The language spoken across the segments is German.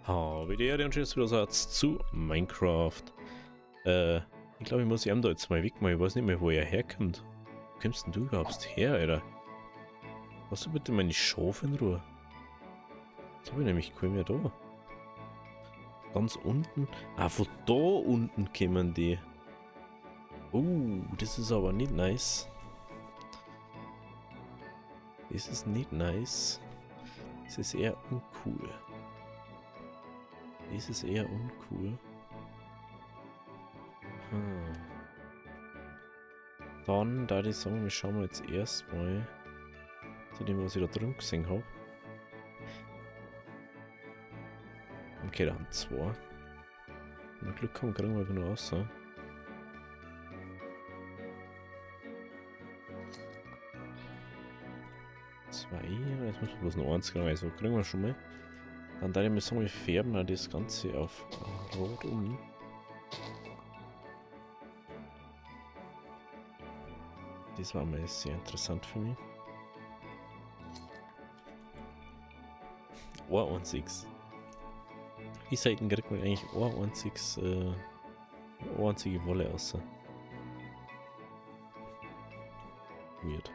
Habe die Ehre und schönes Wiedersatz zu Minecraft. Ich glaube, ich muss ihm da jetzt mal weg, weil ich weiß nicht mehr, wo er herkommt. Wo kommst denn du überhaupt her, Alter? Lass du bitte meine Schafe in Ruhe. Jetzt habe ich nämlich kaum mehr da. Ganz unten. Ah, von da unten kommen die. Das ist aber nicht nice. Das ist nicht nice. Das ist eher uncool. Das ist eher uncool. Dann, da ich sagen, wir schauen jetzt erstmal zu dem, was ich da drüben gesehen habe. Okay, da haben zwei. Wenn wir Glück haben, kriegen wir genau raus. Zwei, jetzt müssen wir bloß noch eins kriegen, also kriegen wir schon mal. Dann da ich mir sagen, wir färben das Ganze auf Rot um. Das war mal sehr interessant für mich. 1,6. Wie Seiten kriegt man eigentlich 1,6 einzige Wolle aus? Weird.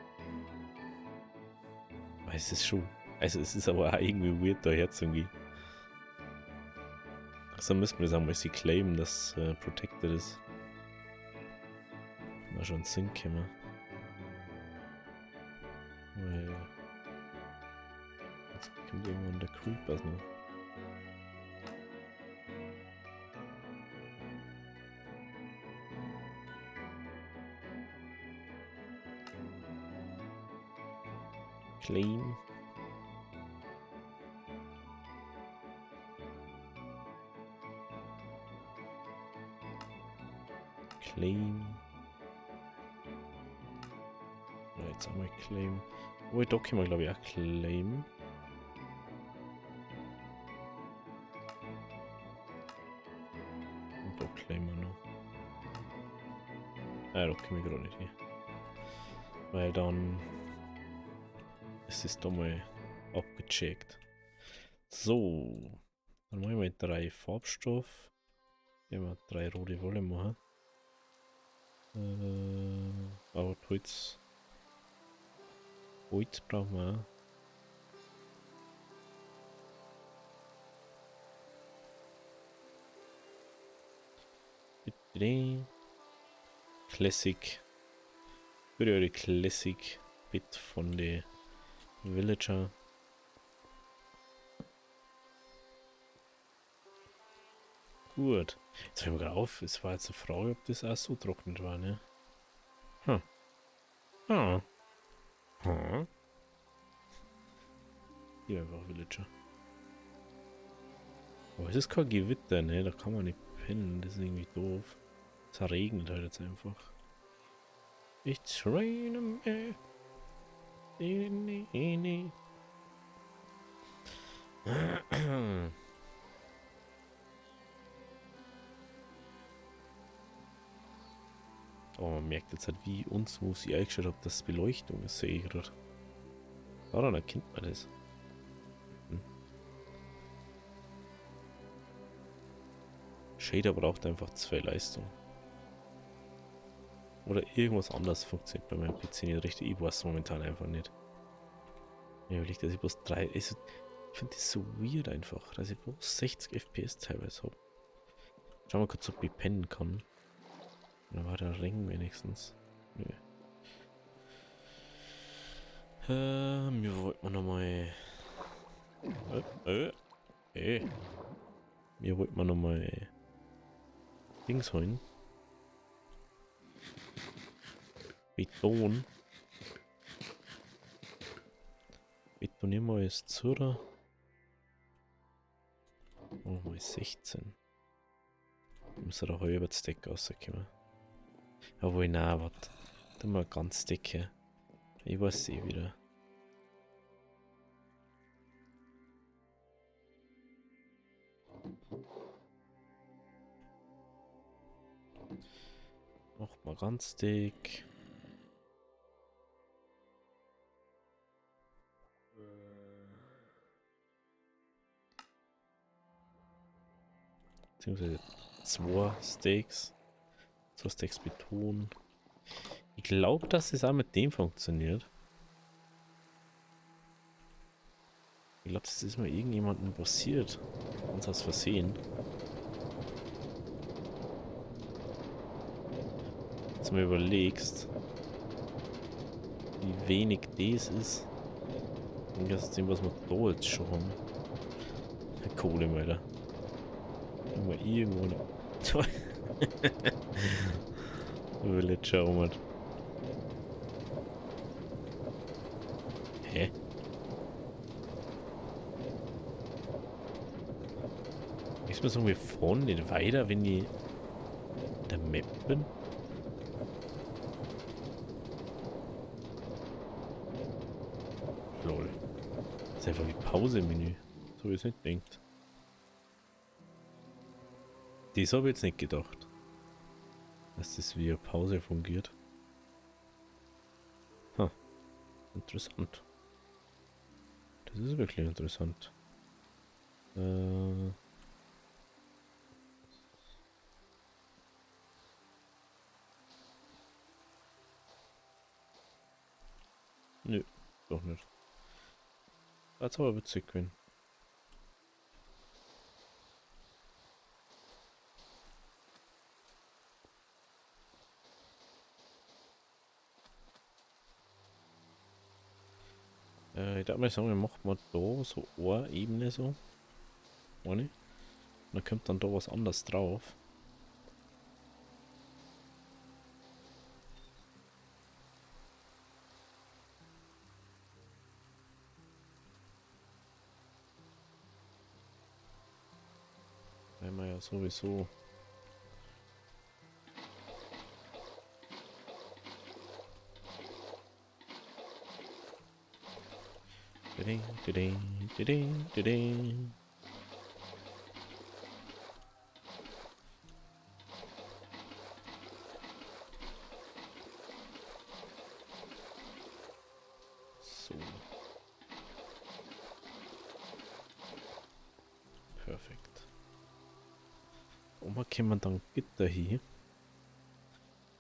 Aber es ist schon. Also es ist aber auch irgendwie weird, da herzugehen. Also müssen wir das einmal sie claimen, dass protected ist. Mal schon Sinn kommen. Weil. Jetzt kommt irgendwann der Creeper noch. Claim. Claim. Ja, jetzt einmal Claim. Oh, da können wir glaube ich auch Claim. Und da Claim wir noch. Ah, da können wir gerade nicht hin. Weil dann ist es da mal abgecheckt. So. Dann machen wir 3 Farbstoff. Wenn wir 3 rote Wolle machen. Aber Holz. Holz brauchen wir auch. Bitte. Classic. Würde eure Classic Bit von den Villager. Gut. Jetzt fällt mir gerade auf, es war jetzt eine Frage, ob das auch so trocknet war, ne? Hier einfach Villager. Aber es ist kein Gewitter, ne? Da kann man nicht pennen, das ist irgendwie doof. Es regnet halt jetzt einfach. It's raining me. Oh, man merkt jetzt halt, wie unsmooth ich eingestellt habe, dass Beleuchtung ist, sehe ich gerade. Daran erkennt man das. Shader braucht einfach 2 Leistungen. Oder irgendwas anderes funktioniert bei meinem PC nicht richtig. Ich weiß momentan einfach nicht. Ich überlege, dass ich bloß 3. Ich finde das so weird einfach, dass ich bloß 60 FPS teilweise habe. Schauen wir kurz, ob ich pennen kann. Da war der Ring wenigstens. Nö. Wir wollten nochmal. Wir wollten nochmal Dings holen. Beton. Betonieren wir jetzt zu, oder? Oh, mal 16. Muss er da halber Stack rauskommen. Obwohl, nein, warte. Dann mal ganz dicke. Ich weiß eh wieder. Macht mal ganz dick. beziehungsweise 2 Steaks. 2 Steaks Beton. Ich glaube, dass es auch mit dem funktioniert. Ich glaube, das ist mal irgendjemandem passiert. Ganz aus Versehen. Jetzt mal überlegst, wie wenig das ist. Und jetzt dem, was wir da jetzt schon haben. Kohle, Alter. Wenn wir irgendwo noch. Toll. Villager rum. Hä? Ist mir so, wir fahren nicht weiter, wenn ich in der Map bin? Lol. Das ist einfach wie Pause-Menü. So wie es nicht denkt. Das habe ich jetzt nicht gedacht. Dass das wie eine Pause fungiert. Ha. Interessant. Das ist wirklich interessant. Nö, doch nicht. Hat's aber witzig gewesen. Ich darf mal sagen, wir machen mal da so eine Ebene so. Eine. Und dann kommt dann da was anderes drauf. Weil wir ja sowieso. Diding, diding, diding, diding. So. Perfekt. Und mal können wir dann Gitter hier.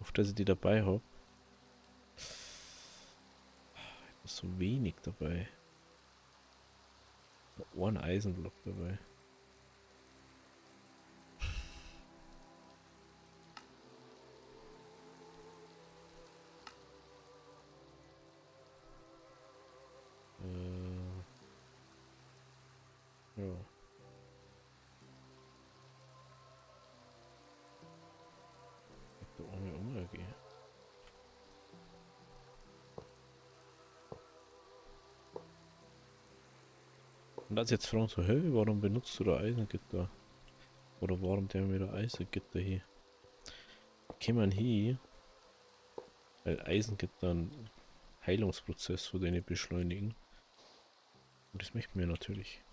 Auf das ich die dabei habe. Ich habe so wenig dabei. Ein Eisenblock dabei. Ja. Ich da einmal umgehen. Und das jetzt fragen so, hey, warum benutzt du da Eisengitter? Oder warum der mir da Eisengitter hier? Kommen hier, weil Eisengitter einen Heilungsprozess von denen beschleunigen. Und das möchten wir natürlich.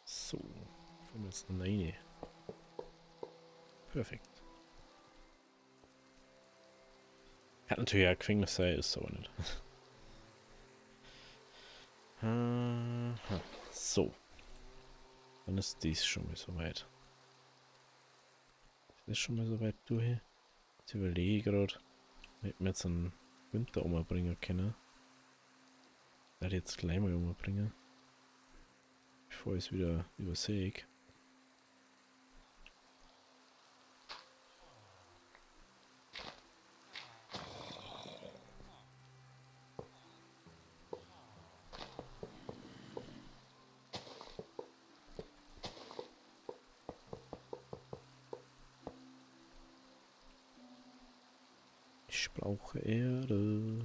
So, kommen wir jetzt noch rein. Perfekt. Hat natürlich auch Gefängnis sein, ist aber nicht. Aha. So. Dann ist dies schon mal so weit. Das ist schon mal so weit durch. Jetzt überlege ich gerade, ob wir jetzt einen Winter umbringen können. Ich werde jetzt gleich mal umbringen. Bevor ich es wieder übersehe. Ich brauche Erde.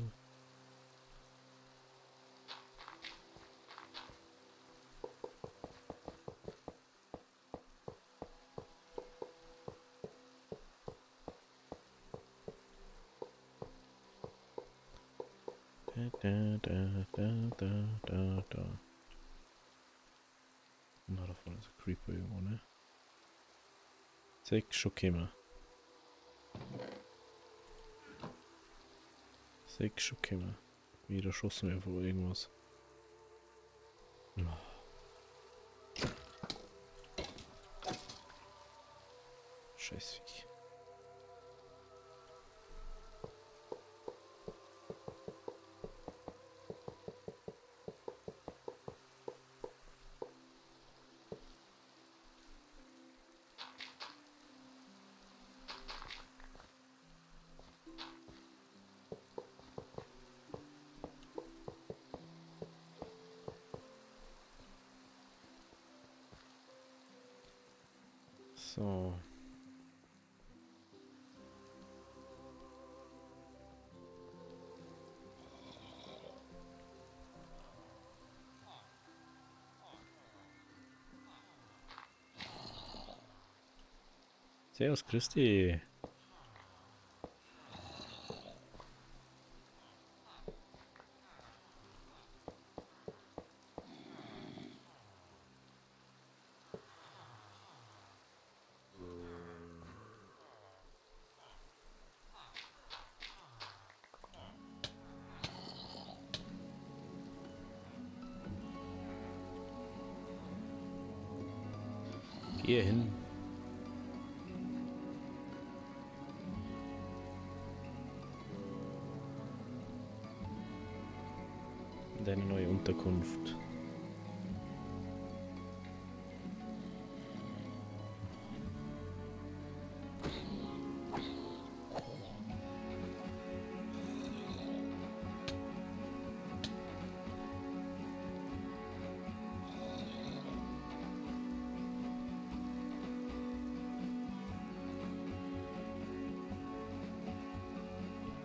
Da. Na, da vorne ist ein Creeper irgendwo, ne? 6 schon gekommen. 6 schon gekommen. Wieder schossen wir vor irgendwas. Scheiß Viech. So. Servus, Christi. Geh hin. In deine neue Unterkunft.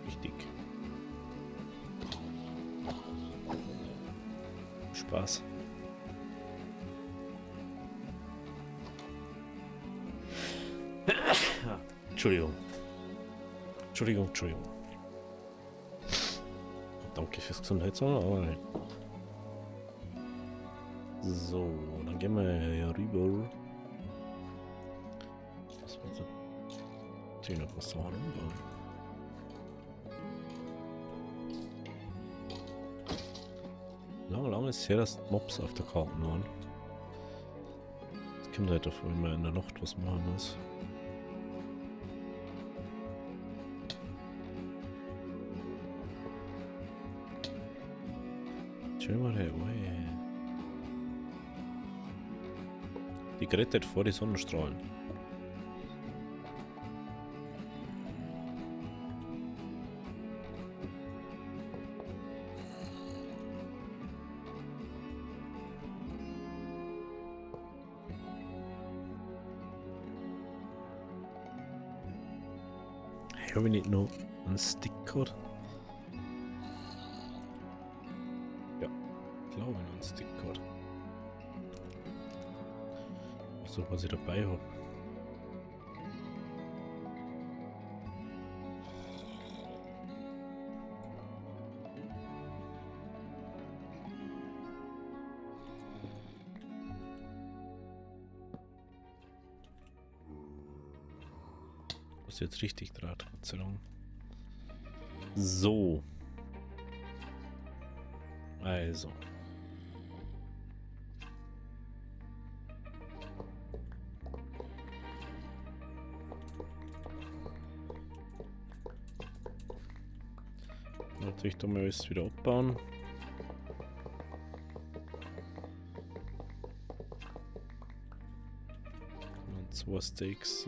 Richtig. Spaß. Entschuldigung. Entschuldigung. Danke fürs Gesundheitsamt. So, dann gehen wir hier rüber. Das wird so. Natürlich noch was sagen. Lange ist her, dass die Mobs auf der Karte waren. Es kommt halt davon, wenn man in der Nacht was machen muss. Schau mal her, die gerettet vor die Sonnenstrahlen. Habe ich nicht noch einen Stick gehabt? Ja, glaube ich noch einen Stick gehabt. So, was ich dabei habe. Was jetzt richtig Draht, Gott sei Dank. So. Also. Natürlich da mal alles wieder abbauen. Und 2 Steaks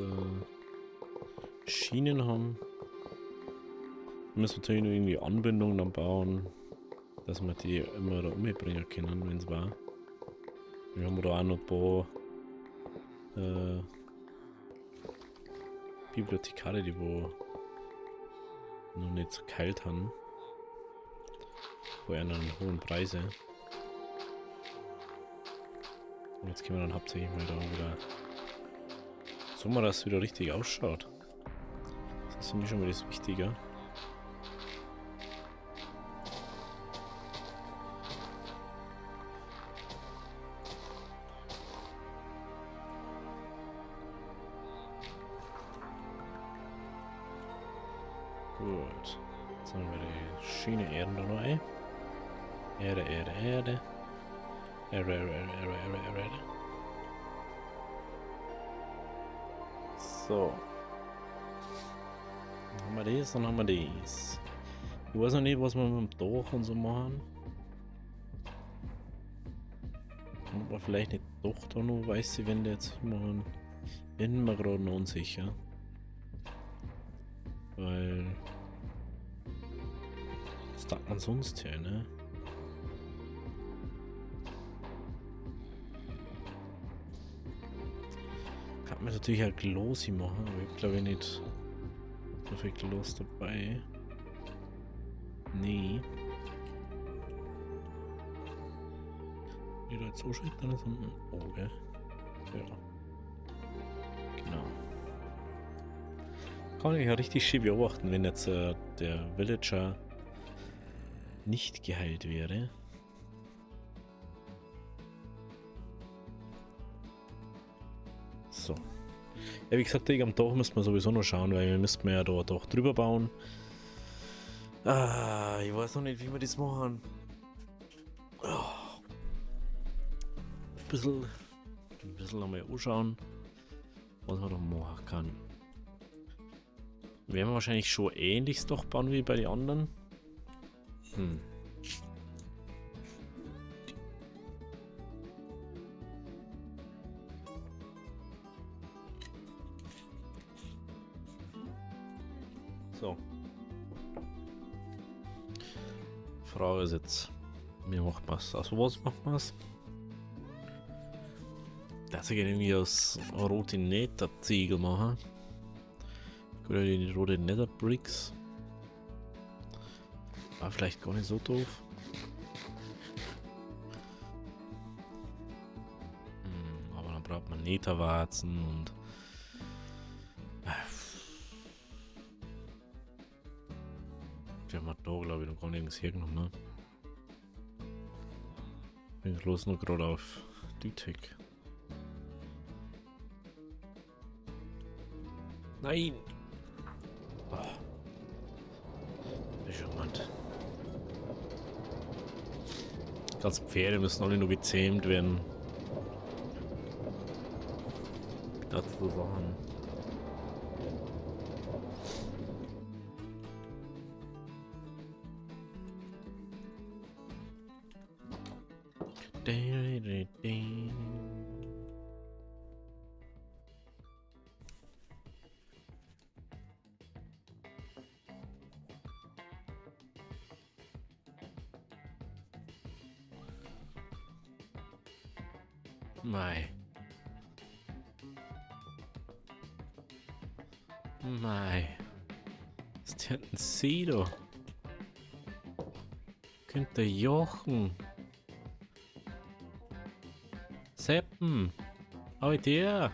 Schienen haben. Wir müssen natürlich noch irgendwie Anbindungen dann bauen, dass wir die immer da umbringen können, wenn es war. Wir haben da auch noch ein paar Bibliothekare, die wo noch nicht so kalt haben. Vor einen hohen Preise. Und jetzt können wir dann hauptsächlich mal da wieder so mal, dass es wieder richtig ausschaut. Das ist für mich schon mal das Wichtige. Gut. Sagen wir die Schiene Erden da noch ein. Erde, Erde, Erde. Erde, Erde, Erde, Erde, Erde, Erde. So. Dann haben wir das, dann haben wir das. Ich weiß noch nicht, was wir mit dem Dach und so machen. Ob wir vielleicht nicht doch da noch weiße Wände jetzt machen. Bin mir gerade noch unsicher. Weil. Was sagt man sonst hier, ne? Kann man natürlich halt glossy machen, aber ich glaube nicht so viel Gloss dabei. Nee. Wenn ich da jetzt so schickt, dann ist unten ein Auge. Ja. Genau. Kann ich ja richtig schön beobachten, wenn jetzt der Villager nicht geheilt wäre. So. Ja, wie gesagt, am Dach müssen wir sowieso noch schauen, weil wir müssten ja da doch drüber bauen. Ah, ich weiß noch nicht, wie wir das machen. Oh. Ein bisschen einmal anschauen, was man da machen kann. Werden wir wahrscheinlich schon ähnliches doch bauen wie bei den anderen. So. Frage ist jetzt, wie macht man es? Also was macht man es? Dass ich irgendwie aus rote Nether-Ziegel machen. Oder die rote Nether-Bricks. War vielleicht gar nicht so doof. Aber dann braucht man Netherwarzen und wir haben da glaube ich noch gar nirgends hergenommen. Bin bloß noch gerade auf die Tech. Nein! Oh. Bescheuert. Die ganzen Pferde müssen alle nur gezähmt werden. Das so Sachen. Mei. Mei. Was ist denn sie da? Könnte Jochen. Seppen. Heute her.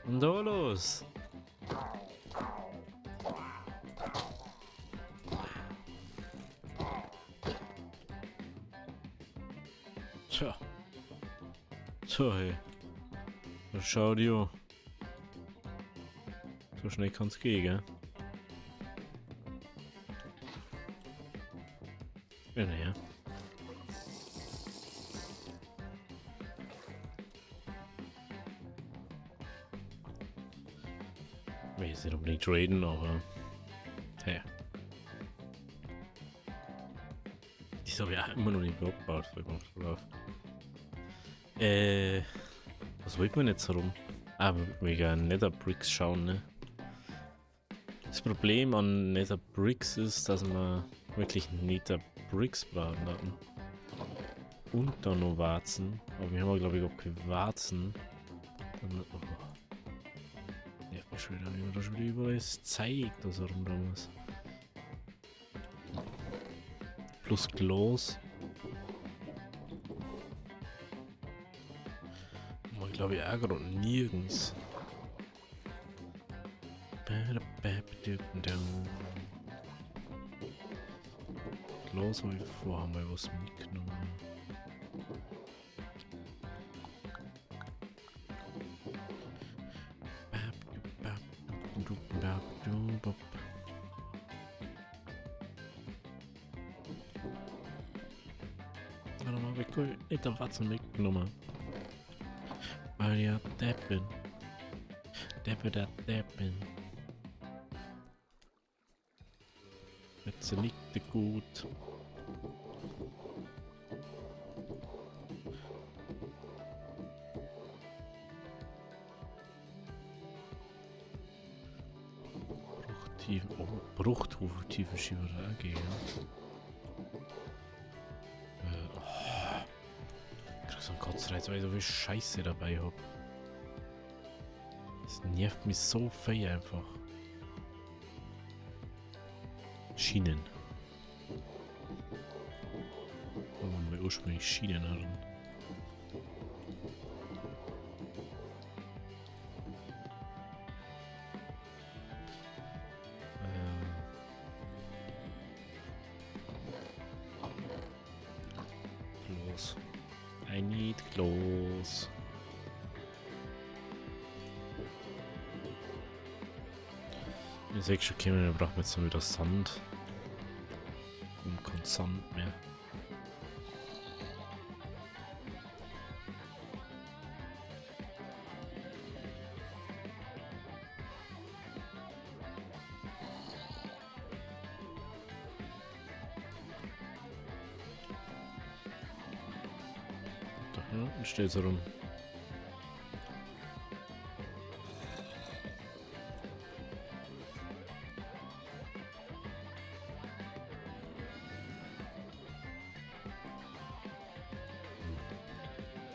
Und da los. Tja. So, hey. Na, schau dir. So schnell kann's gehen, gell? Ja, naja. Ich will jetzt nicht unbedingt traden, aber. Hey. Das habe ich auch immer noch nicht abgebaut, fällt mir drauf. Was wollte man jetzt herum? Ah, wegen Nether Bricks schauen, ne? Das Problem an Nether Bricks ist, dass man wirklich Nether Bricks brauchen hatten. Und dann noch Warzen. Aber wir haben glaube ich auch keine Warzen. Dann, oh. Ja, schon wieder, wie man da schon wieder überall das zeigt, das herum damals. Plus Glas. Glaube ich auch gerade nirgends. Los, habe ich vorher mal was mitgenommen. Warte mal, ich kann nicht den Watzen mitgenommen. Weil ja Deppen. Deppe der Deppen. Jetzt liegt gut. Bruchtiefen Schieberei, ja. Ich krieg so einen Kotzreiz, weil ich so viel Scheiße dabei hab. Das nervt mich so fei einfach. Schienen. Warum wir ursprünglich Schienen hatten. Close. I need close. Wenn ich schon käme, dann braucht man jetzt wieder Sand. Und kein Sand mehr. Da hinten steht es rum.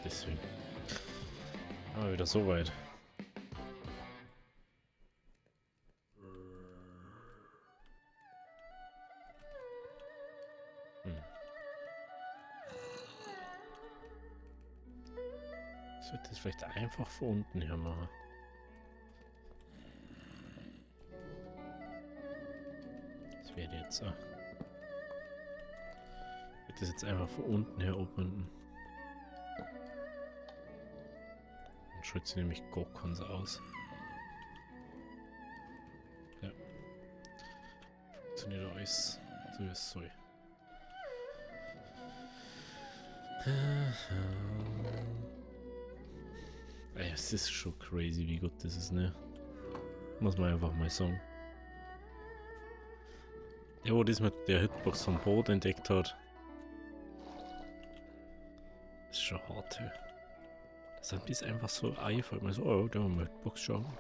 Deswegen. Aber wieder so weit. Ich würde das vielleicht einfach von unten her machen. Das wäre jetzt so. Ich würde das jetzt einfach von unten her abbinden. Dann schaut sie nämlich gar keins aus. Ja. Funktioniert alles so wie es soll. Ey, es ist schon crazy, wie gut das ist, ne? Muss man einfach mal sagen. Der, wo das mit der Hitbox vom Boot entdeckt hat, ist schon hart, hey. Das hat bis einfach so eingefallen. Mal so, oh, da haben wir Hitbox schauen.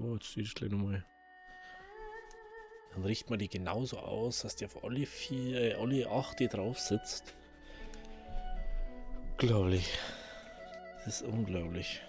Oh, jetzt siehst du gleich nochmal. Dann richtet man die genauso aus, dass die auf alle 8 drauf sitzt. Unglaublich. Das ist unglaublich.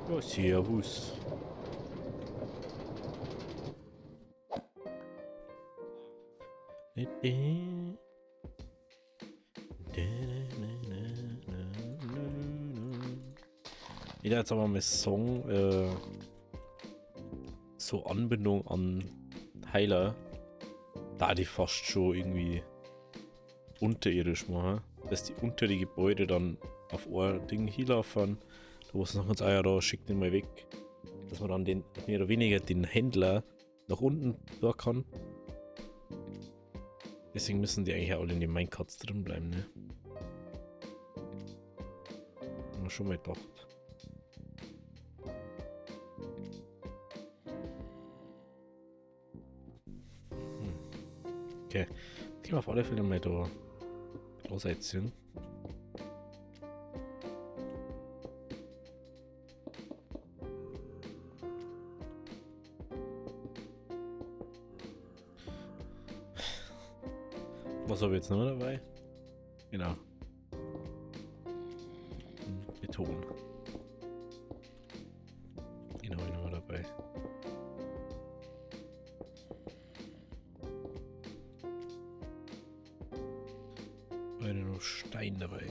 Ja, servus. Ich hätte jetzt aber mal Song, so Anbindung an Heiler, da die fast schon irgendwie unterirdisch machen, dass die unter die Gebäude dann auf ein Ding hinlaufen, da wo es noch ganz da schickt den mal weg, dass man dann den mehr oder weniger den Händler nach unten da kann. Deswegen müssen die eigentlich auch alle in den Minecarts drin bleiben, ne? Haben wir schon mal gedacht. Okay, gehen wir auf alle Fälle mal da lossetzen. Was habe ich jetzt noch dabei? Genau. Beton. Genau, ich noch dabei. Heute noch Stein dabei.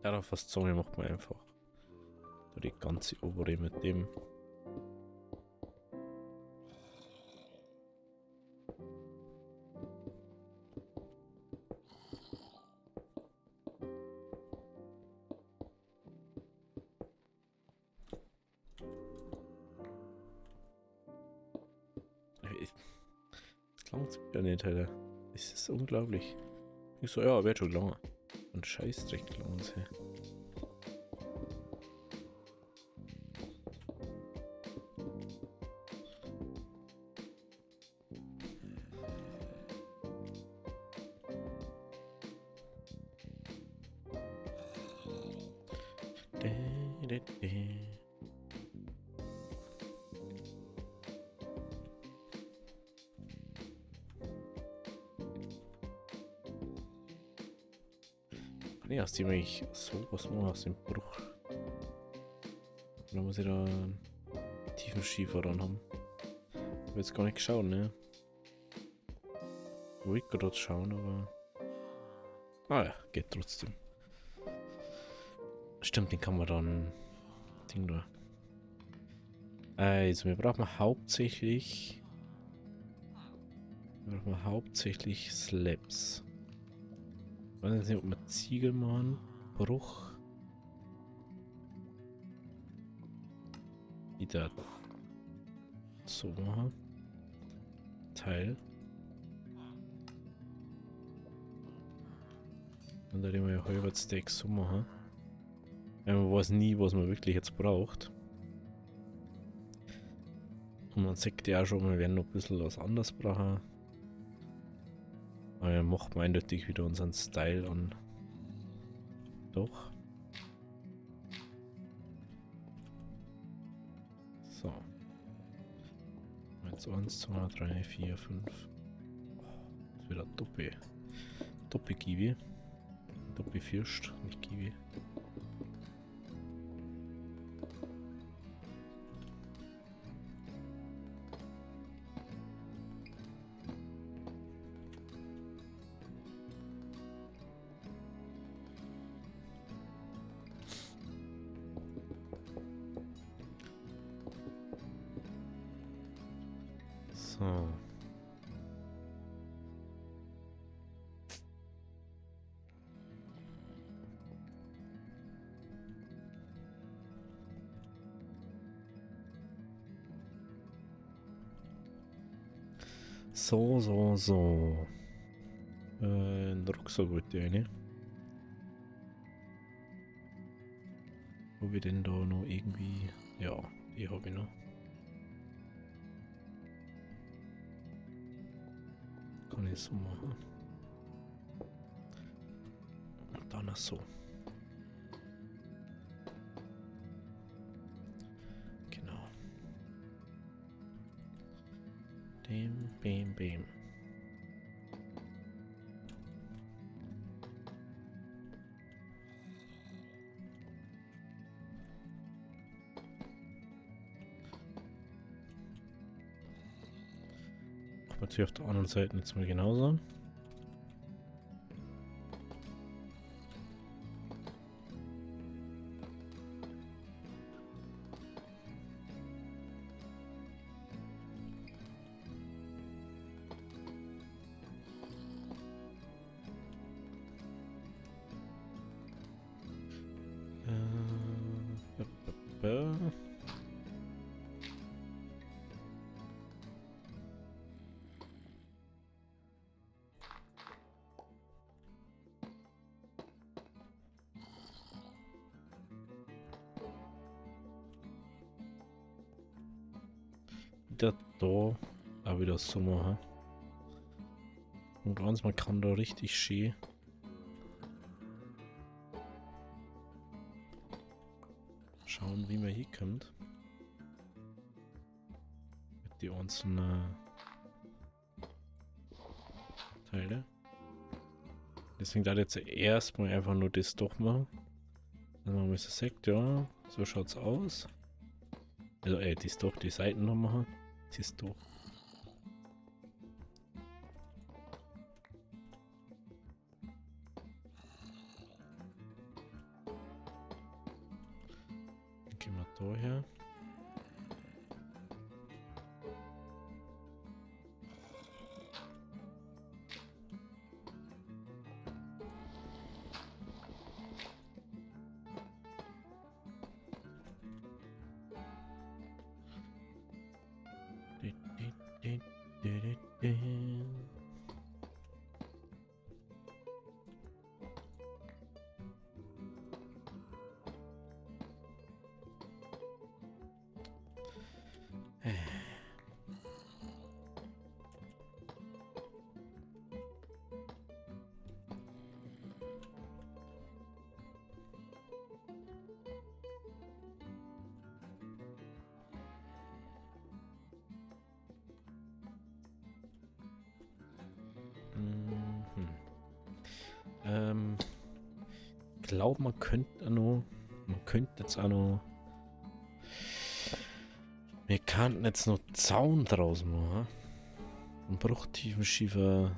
Darauf was Zunge macht man einfach. Da die ganze obere mit dem. Das langt ja nicht, Alter. Das ist unglaublich. Ich so, ja, wird schon lange. Und Scheißdreck lang sie. Nee, aus dem ich so was machen aus dem Bruch. Dann muss ich da einen tiefen Schiefer dran haben. Ich will jetzt gar nicht schauen, ne? Ich wollte gerade schauen, aber. Ah ja, geht trotzdem. Stimmt, den kann man dann. Ding da. Also, wir brauchen hauptsächlich. Slabs. Ich weiß nicht, ob wir Ziegel machen. Bruch. Wieder so machen. Teil. Und dann immer ja halber Steak so machen. Man weiß nie, was man wirklich jetzt braucht. Und man sagt ja auch schon, wir werden noch ein bisschen was anderes brauchen. Aber er macht eindeutig wieder unseren Style an. Doch. So. Jetzt 1, 2, 3, 4, 5. Das ist wieder Doppel-Kiwi. Doppel-Fürst, nicht Kiwi. So. So. Ein Rucksack wollte ich eine. Wo wir denn da noch irgendwie. Ja, die habe ich noch. Kann ich so machen. Und dann so. Genau. Bam. Natürlich auf der anderen Seite jetzt mal genauso. Wieder da auch wieder so machen. Und ganz, man kann da richtig schön schauen, wie man hier kommt. Mit die einzelnen Teile. Deswegen da jetzt erstmal einfach nur das doch machen. Dann haben wir so gesagt, ja, so schaut's aus. Also das doch, die Seiten noch machen. Das ist doch. daher. Ich glaube, man könnte jetzt auch noch, wir könnten jetzt noch Zaun draus machen. Ein bruchtiefenschiefer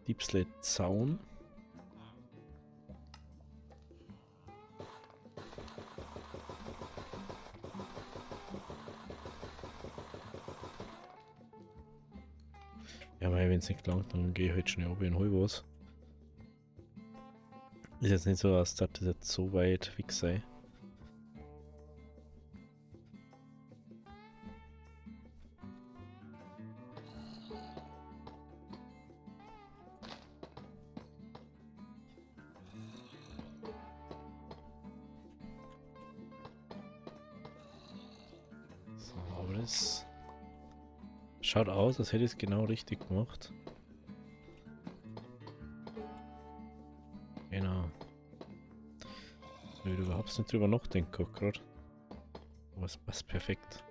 Deepslate Zaun. Ja, weil wenn es nicht gelangt, dann gehe ich halt schnell oben und hol was. Ist jetzt nicht so, als dass das jetzt so weit weg sei. So, aber das schaut aus, als hätte ich es genau richtig gemacht. Genau. Ich will überhaupt nicht drüber nachdenken gerade. Aber es passt perfekt.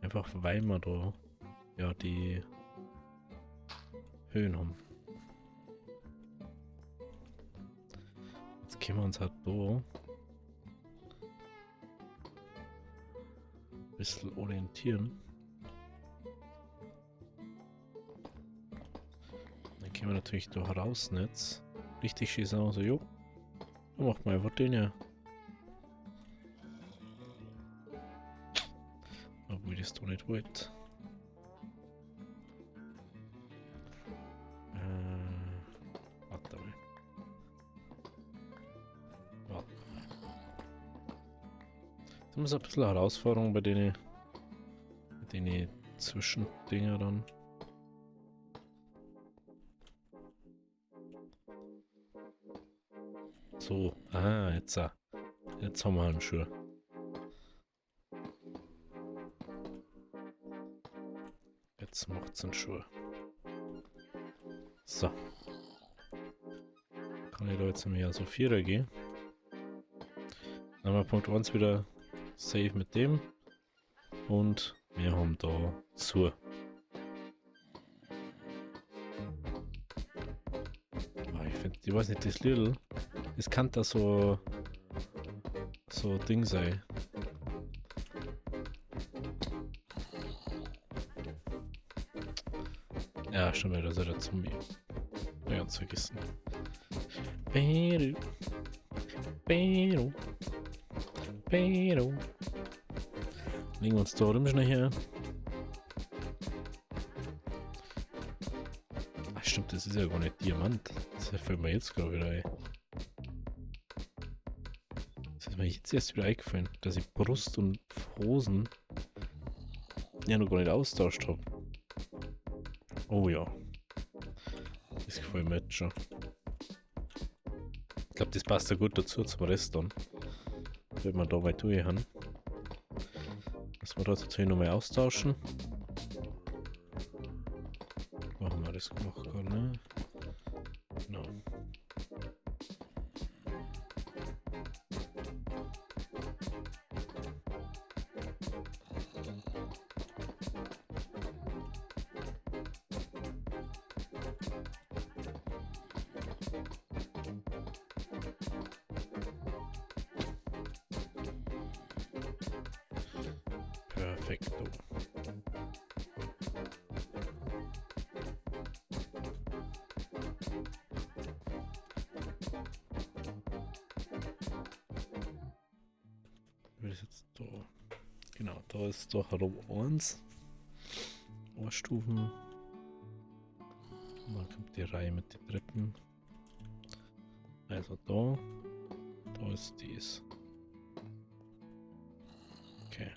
Einfach weil wir da ja die Höhen haben. Jetzt können wir uns halt da ein bisschen orientieren. Dann können wir natürlich da raus jetzt. Richtig schießen, also jo. Dann macht mal einfach den ja. Obwohl ich das doch nicht wollte. Warte mal. Warte. Das ist ein bisschen eine Herausforderung bei denen Zwischendinger dann. So, jetzt haben wir einen Schuh. Jetzt macht's einen Schuh. So. Kann ich da jetzt mehr so Vierer gehen. Dann haben wir Punkt 1 wieder safe mit dem. Und wir haben da zu. Ich finde, ich weiß nicht, das Lidl, das kann da so Ding sein. Ja, schon wieder, so der Zombie. Ja, ganz vergessen. Pero. Legen wir uns da rum schnell her. Ach stimmt, das ist ja gar nicht Diamant. Das fällt mir jetzt gerade wieder ein. Das ist mir jetzt erst wieder eingefallen, dass ich Brust und Hosen ja noch gar nicht austauscht habe. Oh ja. Das gefällt mir jetzt schon. Ich glaube, das passt ja gut dazu zum Rest dann. Wenn wir da mal durch haben. Dass wir das natürlich nochmal austauschen. Wo haben wir das gemacht gerade, ne? Genau. Perfekto. Ich würde Genau, da ist doch Raum 1. Ohrstufen. Und dann kommt die Reihe mit den Treppen. Also da. Da ist dies. Okay.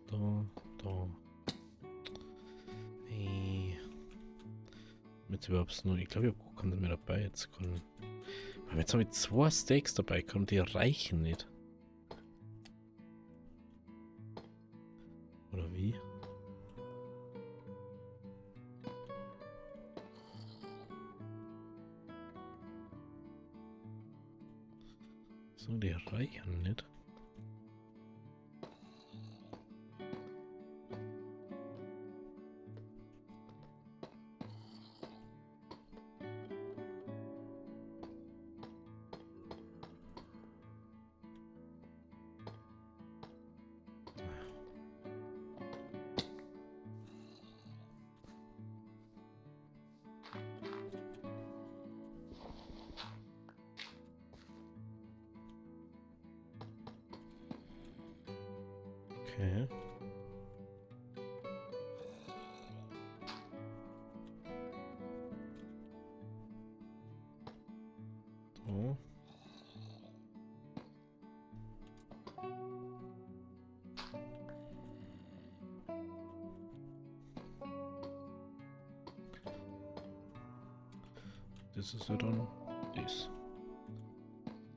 Da. Nee. Jetzt überhaupt nur. Ich glaube, ich habe keinen mehr dabei. Jetzt kann. Aber jetzt habe ich 2 Steaks dabei. Kann die reichen nicht? Oder wie? So, die reichen nicht. Okay. So. Das ist ja dann das.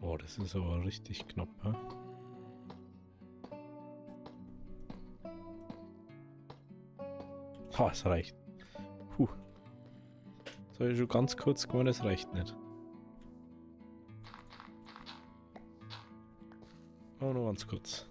Oh, das ist aber richtig knapp, hä? Ha, es reicht. Puh. Das habe ich schon ganz kurz gemeint, es reicht nicht. Aber nur ganz kurz.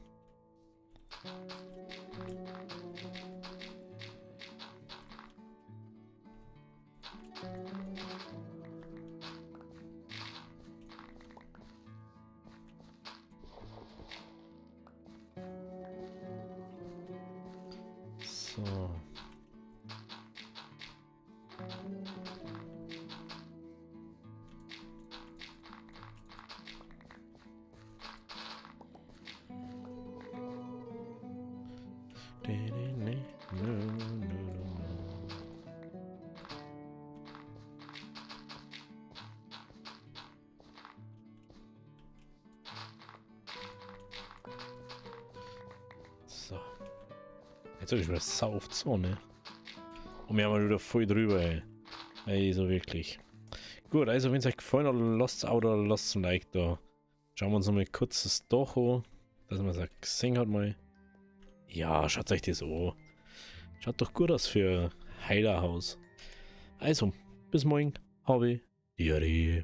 So. So. Jetzt habe ich wieder sau auf die Sonne. Und wir haben mal wieder voll drüber, ey. Ey, so wirklich. Gut, also wenn es euch gefallen hat, lasst es auch da, lasst ein Like da. Schauen wir uns noch mal kurz das Dach an, dass man es gesehen hat mal. Ja, schaut euch das an. Schaut doch gut aus für ein Heilerhaus. Also, bis morgen. Habe. Diarrhoe.